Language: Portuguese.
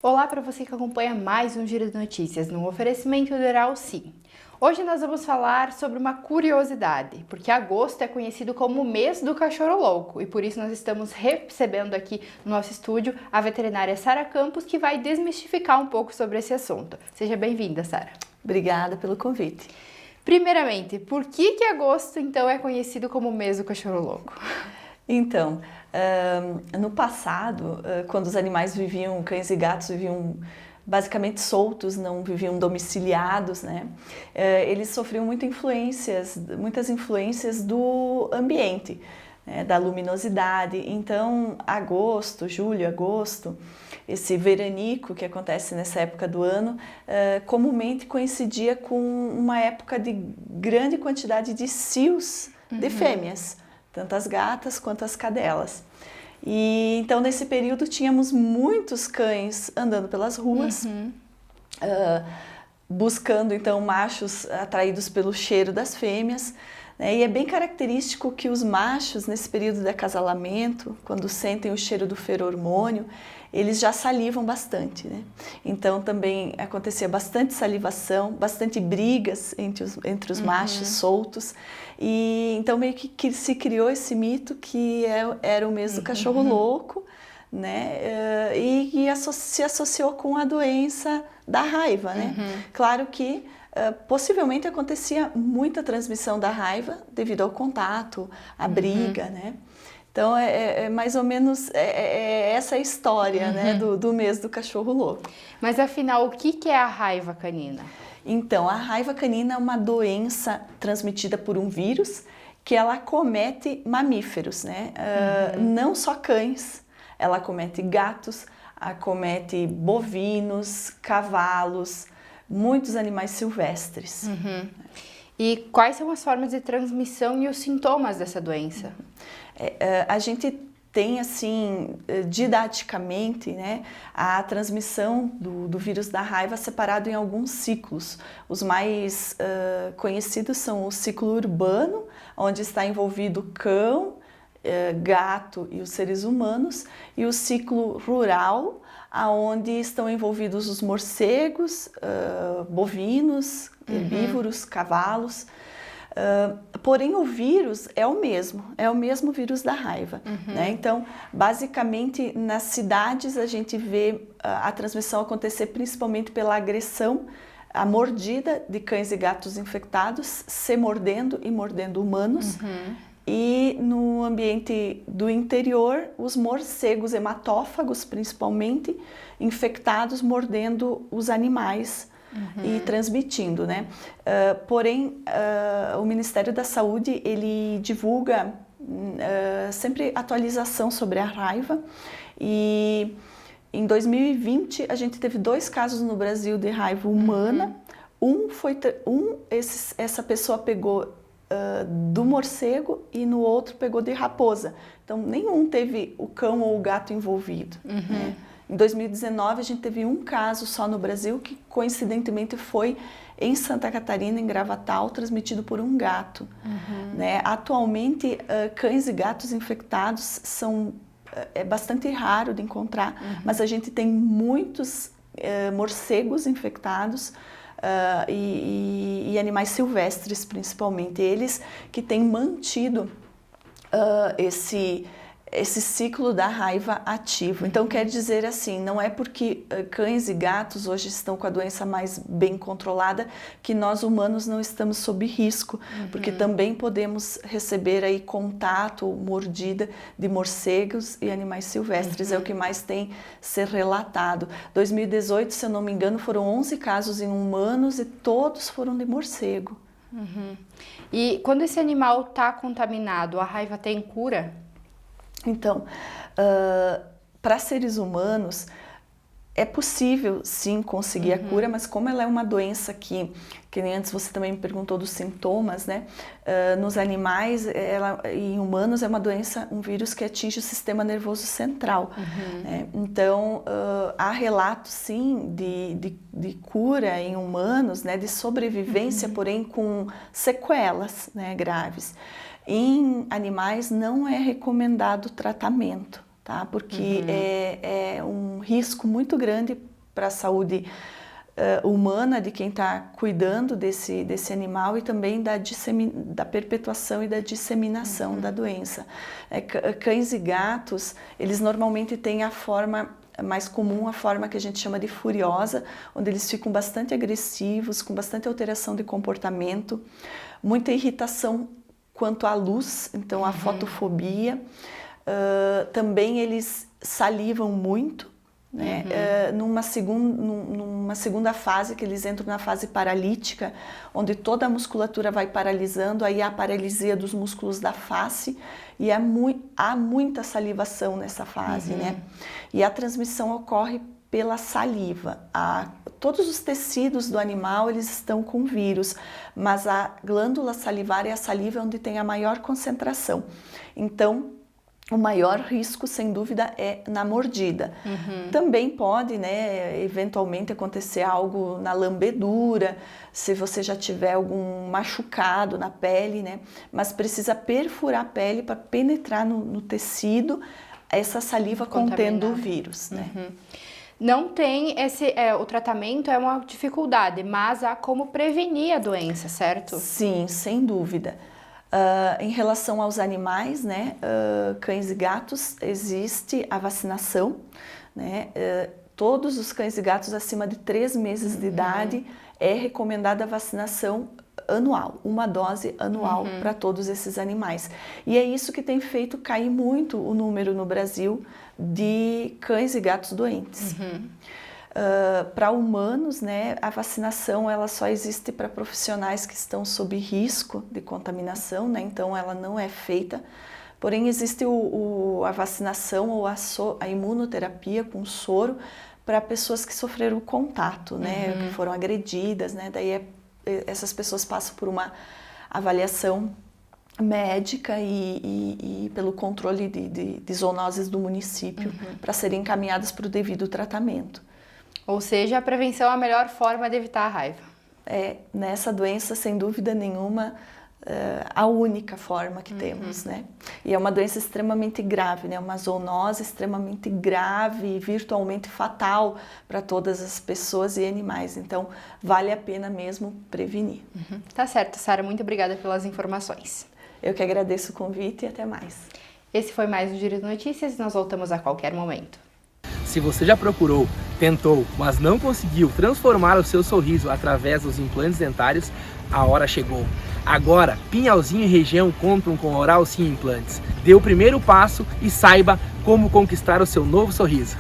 Olá para você que acompanha mais um Giro de Notícias no oferecimento do Eralci. Hoje nós vamos falar sobre uma curiosidade, porque agosto é conhecido como o mês do cachorro louco e por isso nós estamos recebendo aqui no nosso estúdio a veterinária Sara Campos, que vai desmistificar um pouco sobre esse assunto. Seja bem-vinda, Sara. Obrigada pelo convite. Primeiramente, por que agosto então é conhecido como o mês do cachorro louco? Então, no passado, quando os animais viviam, cães e gatos viviam basicamente soltos, não viviam domiciliados, né? Eles sofriam muitas influências do ambiente, né? Da luminosidade. Então, julho, agosto, esse veranico que acontece nessa época do ano, comumente coincidia com uma época de grande quantidade de cios de fêmeas, tanto as gatas quanto as cadelas. E então nesse período tínhamos muitos cães andando pelas ruas, buscando então machos atraídos pelo cheiro das fêmeas, né? E é bem característico que os machos nesse período de acasalamento, quando sentem o cheiro do feromônio, eles já salivam bastante, né? Então também acontecia bastante salivação, bastante brigas entre os machos soltos. E então meio que se criou esse mito que era o mês do cachorro louco, né? E se associou com a doença da raiva, né? Claro que possivelmente acontecia muita transmissão da raiva devido ao contato, à briga, né? Então, é mais ou menos essa a história, né, do mês do cachorro louco. Mas afinal, o que é a raiva canina? Então, a raiva canina é uma doença transmitida por um vírus que ela acomete mamíferos, né? Não só cães, ela acomete gatos, acomete bovinos, cavalos, muitos animais silvestres. E quais são as formas de transmissão e os sintomas dessa doença? A gente tem, assim, didaticamente, né, a transmissão do vírus da raiva separado em alguns ciclos. Os mais conhecidos são o ciclo urbano, onde está envolvido cão, gato e os seres humanos, e o ciclo rural, onde estão envolvidos os morcegos, bovinos, herbívoros, cavalos. Porém, o vírus é o mesmo vírus da raiva, né? Então, basicamente, nas cidades a gente vê a transmissão acontecer principalmente pela agressão, a mordida de cães e gatos infectados, se mordendo e mordendo humanos. E no ambiente do interior, os morcegos hematófagos, principalmente, infectados, mordendo os animais e transmitindo, né? Porém, o Ministério da Saúde, ele divulga sempre atualização sobre a raiva, e em 2020 a gente teve 2 casos no Brasil de raiva humana. Essa pessoa pegou do morcego e no outro pegou de raposa. Então, nenhum teve o cão ou o gato envolvido, né? Em 2019, a gente teve um caso só no Brasil que, coincidentemente, foi em Santa Catarina, em Gravatal, transmitido por um gato. Né? Atualmente, cães e gatos infectados é bastante raro de encontrar, mas a gente tem muitos morcegos infectados e animais silvestres, principalmente. Eles que têm mantido esse ciclo da raiva ativo. Então, quer dizer assim, não é porque cães e gatos hoje estão com a doença mais bem controlada que nós humanos não estamos sob risco, porque também podemos receber aí contato, mordida de morcegos e animais silvestres, é o que mais tem ser relatado. 2018, se eu não me engano, foram 11 casos em humanos e todos foram de morcego. E quando esse animal está contaminado, a raiva tem cura? Então, para seres humanos, é possível sim conseguir a cura, mas como ela é uma doença que nem antes você também me perguntou dos sintomas, né? Nos animais e em humanos é uma doença, um vírus que atinge o sistema nervoso central. Né? Então, há relatos sim de cura em humanos, né? De sobrevivência, porém com sequelas, né? Graves. Em animais não é recomendado tratamento, tá? Porque é um risco muito grande para a saúde humana de quem está cuidando desse animal e também da perpetuação e da disseminação da doença. Cães e gatos, eles normalmente têm a forma mais comum, a forma que a gente chama de furiosa, onde eles ficam bastante agressivos, com bastante alteração de comportamento, muita irritação quanto à luz, então a fotofobia. Também eles salivam muito, né? Numa segunda fase, que eles entram na fase paralítica, onde toda a musculatura vai paralisando, aí há a paralisia dos músculos da face e há muita salivação nessa fase, né? E a transmissão ocorre pela saliva. Todos os tecidos do animal, eles estão com vírus, mas a glândula salivar e a saliva é onde tem a maior concentração. Então, o maior risco, sem dúvida, é na mordida. Também pode, né, eventualmente acontecer algo na lambedura, se você já tiver algum machucado na pele, né, mas precisa perfurar a pele para penetrar no tecido essa saliva contendo o vírus, né. Não tem o tratamento é uma dificuldade, mas há como prevenir a doença, certo? Sim, sem dúvida. Em relação aos animais, né, cães e gatos, existe a vacinação, né, todos os cães e gatos acima de 3 meses de idade é recomendada a vacinação anual, uma dose anual para todos esses animais. E é isso que tem feito cair muito o número no Brasil de cães e gatos doentes. Para humanos, né, a vacinação ela só existe para profissionais que estão sob risco de contaminação, né, então ela não é feita. Porém, existe a vacinação ou a imunoterapia com soro para pessoas que sofreram contato, né, que foram agredidas, né, daí essas pessoas passam por uma avaliação médica e pelo controle de zoonoses do município para serem encaminhadas para o devido tratamento. Ou seja, a prevenção é a melhor forma de evitar a raiva. Nessa doença, sem dúvida nenhuma, a única forma que temos, né? E é uma doença extremamente grave, né? Uma zoonose extremamente grave e virtualmente fatal para todas as pessoas e animais. Então, vale a pena mesmo prevenir. Tá certo, Sara. Muito obrigada pelas informações. Eu que agradeço o convite e até mais. Esse foi mais o Giro de Notícias e nós voltamos a qualquer momento. Se você já procurou, tentou, mas não conseguiu transformar o seu sorriso através dos implantes dentários, a hora chegou. Agora, Pinhalzinho e região contam com Oral Sim Implantes. Dê o primeiro passo e saiba como conquistar o seu novo sorriso.